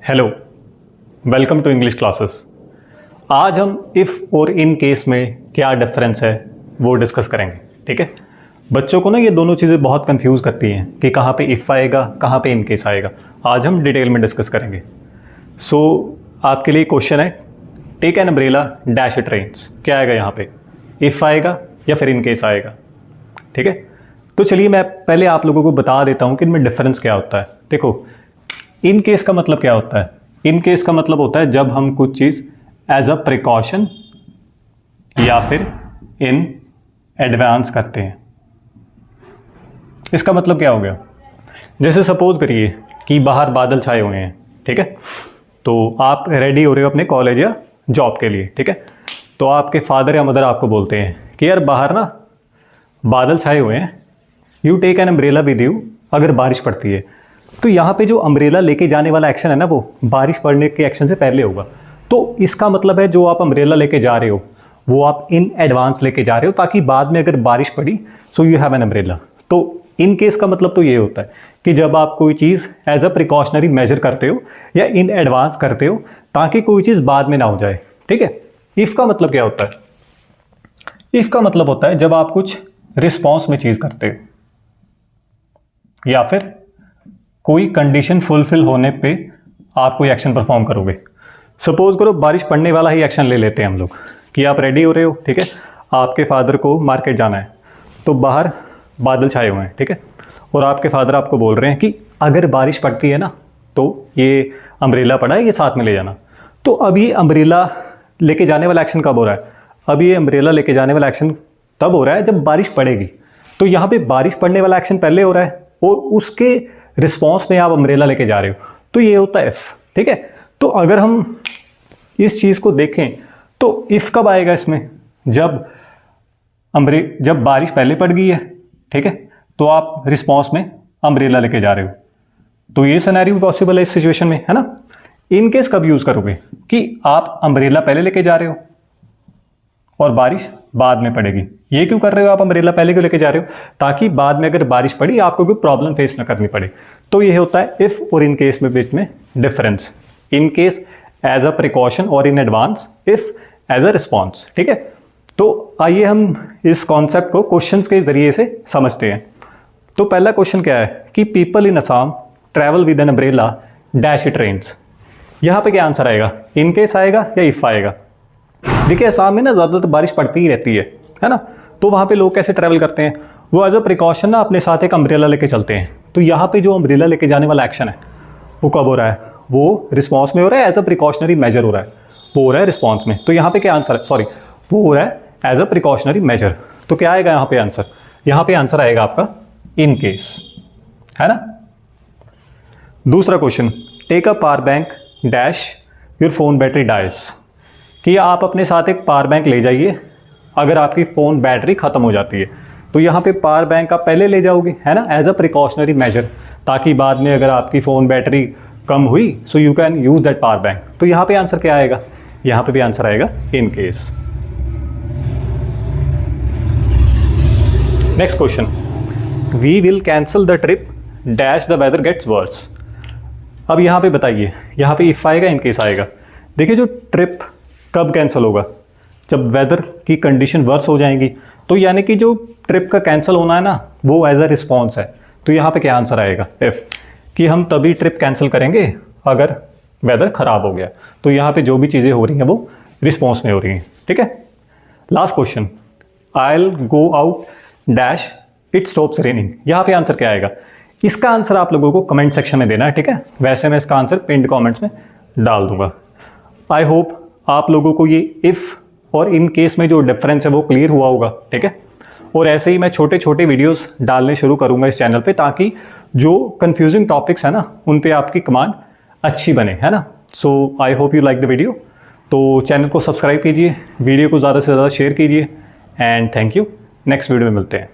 Hello, welcome to English classes. आज हम if और इन केस में क्या डिफरेंस है वो डिस्कस करेंगे। ठीक है, बच्चों को ना ये दोनों चीज़ें बहुत कंफ्यूज करती हैं कि कहाँ पे इफ़ आएगा, कहाँ पे इन केस आएगा। आज हम डिटेल में डिस्कस करेंगे। आपके लिए क्वेश्चन है, take an umbrella dash it rains. क्या आएगा यहाँ पे, इफ़ आएगा या फिर इन केस आएगा। ठीक है, तो चलिए मैं पहले आप लोगों को बता देता हूँ कि इनमें डिफरेंस क्या होता है। देखो, इन केस का मतलब क्या होता है। इन केस का मतलब होता है जब हम कुछ चीज़ एज अ प्रिकॉशन या फिर इन एडवांस करते हैं। इसका मतलब क्या हो गया, जैसे सपोज करिए कि बाहर बादल छाए हुए हैं। ठीक है, तो आप रेडी हो रहे हो अपने कॉलेज या जॉब के लिए। ठीक है, तो आपके फादर या मदर आपको बोलते हैं कि यार बाहर ना बादल छाए हुए हैं, you take an umbrella with you, अगर बारिश पड़ती है। तो यहाँ पे जो अम्ब्रेला लेके जाने वाला एक्शन है ना, वो बारिश पड़ने के एक्शन से पहले होगा। तो इसका मतलब है जो आप अम्ब्रेला लेके जा रहे हो वो आप इन एडवांस लेके जा रहे हो, ताकि बाद में अगर बारिश पड़ी so you have an umbrella. तो इन केस का मतलब तो ये होता है कि जब आप कोई चीज़ एज अ प्रिकॉशनरी मेजर करते हो या इन एडवांस करते हो ताकि कोई चीज़ बाद में ना हो जाए। ठीक है, इफ़ का मतलब क्या होता है, इफ़ का मतलब होता है जब आप कुछ रिस्पॉन्स में चीज़ करते हो या फिर कोई कंडीशन फुलफिल होने पे आप कोई एक्शन परफॉर्म करोगे। सपोज करो बारिश पड़ने वाला ही एक्शन ले लेते हैं हम लोग कि आप रेडी हो रहे हो। ठीक है, आपके फादर को मार्केट जाना है, तो बाहर बादल छाए हुए हैं। ठीक है, और आपके फादर आपको बोल रहे हैं कि अगर बारिश पड़ती है ना तो ये अम्ब्रेला पड़ा है, ये साथ में ले जाना। तो अब ये अम्ब्रेला लेके जाने वाला एक्शन कब हो रहा है, अब ये अम्ब्रेला लेके जाने वाला एक्शन तब हो रहा है जब बारिश पड़ेगी। तो यहाँ पे बारिश पड़ने वाला एक्शन पहले हो रहा है और उसके रिस्पॉन्स में आप अम्ब्रेला लेके जा रहे हो, तो ये होता है इफ़। ठीक है, तो अगर हम इस चीज़ को देखें तो इफ़ कब आएगा इसमें, जब बारिश पहले पड़ गई है। ठीक है, तो आप रिस्पॉन्स में अम्ब्रेला लेके जा रहे हो, तो ये सिनेरियो पॉसिबल है इस सिचुएशन में, है ना। इन केस कब यूज़ करोगे कि आप अम्ब्रेला पहले लेके जा रहे हो और बारिश बाद में पड़ेगी। ये क्यों कर रहे हो आप, अम्ब्रेला पहले क्यों लेके जा रहे हो, ताकि बाद में अगर बारिश पड़ी आपको कोई प्रॉब्लम फेस ना करनी पड़े। तो ये होता है इफ़ और इन केस में बीच में difference. In case as a precaution और in advance, if as a response. ठीक है, तो आइए हम इस कॉन्सेप्ट को क्वेश्चंस के जरिए से समझते हैं। तो पहला क्वेश्चन क्या है कि people in Assam travel with an umbrella dash it rains. यहाँ पे क्या आंसर आएगा, इन केस आएगा या इफ़ आएगा। देखिए, असम में ना ज़्यादातर बारिश पड़ती ही रहती है ना। तो वहाँ पे लोग कैसे ट्रैवल करते हैं, वो एज अ प्रिकॉशन ना अपने साथ एक अम्ब्रेला लेके चलते हैं। तो यहाँ पे जो अम्ब्रेला लेके जाने वाला एक्शन है वो कब हो रहा है, वो रिस्पॉन्स में हो रहा है, एज अ प्रिकॉशनरी मेजर हो रहा है, वो हो रहा है रिस्पॉन्स में। तो यहाँ पे क्या आंसर है, सॉरी, वो हो रहा है एज अ प्रिकॉशनरी मेजर। तो क्या आएगा यहाँ पे आंसर, यहाँ पे आंसर आएगा आपका इन केस, है ना। दूसरा question, take a power bank dash your phone battery dies. कि आप अपने साथ एक पावर बैंक ले जाइए अगर आपकी फ़ोन बैटरी ख़त्म हो जाती है। तो यहाँ पे पावर बैंक आप पहले ले जाओगे, है ना, एज अ प्रिकॉशनरी मेजर, ताकि बाद में अगर आपकी फ़ोन बैटरी कम हुई so you can use that power bank. तो यहाँ पे आंसर क्या आएगा, यहाँ पे भी आंसर आएगा in case. Next question, we will cancel the trip dash the weather gets worse. अब यहाँ पे बताइए, यहाँ पे इफ़ आएगा इन केस आएगा। देखिए, जो ट्रिप कब कैंसिल होगा, जब वेदर की कंडीशन वर्स हो जाएंगी। तो यानी कि जो ट्रिप का कैंसिल होना है ना वो एज अ रिस्पॉन्स है। तो यहाँ पे क्या आंसर आएगा, इफ़, कि हम तभी ट्रिप कैंसिल करेंगे अगर वेदर ख़राब हो गया। तो यहाँ पे जो भी चीज़ें हो रही हैं वो रिस्पॉन्स में हो रही हैं। ठीक है, last question, I will go out dash it stops raining. यहाँ पे आंसर क्या आएगा, इसका आंसर आप लोगों को कमेंट सेक्शन में देना है। ठीक है, वैसे मैं इसका आंसर पिन्ड कमेंट्स में डाल दूंगा। आई होप आप लोगों को ये इफ़ और इन केस में जो डिफरेंस है वो क्लियर हुआ होगा। ठीक है, और ऐसे ही मैं छोटे छोटे वीडियोस डालने शुरू करूंगा इस चैनल पे, ताकि जो कंफ्यूजिंग टॉपिक्स है ना उन पे आपकी कमांड अच्छी बने, है ना। So I hope you like the video. तो चैनल को सब्सक्राइब कीजिए, वीडियो को ज़्यादा से ज़्यादा शेयर कीजिए, and thank you. Next video में मिलते हैं।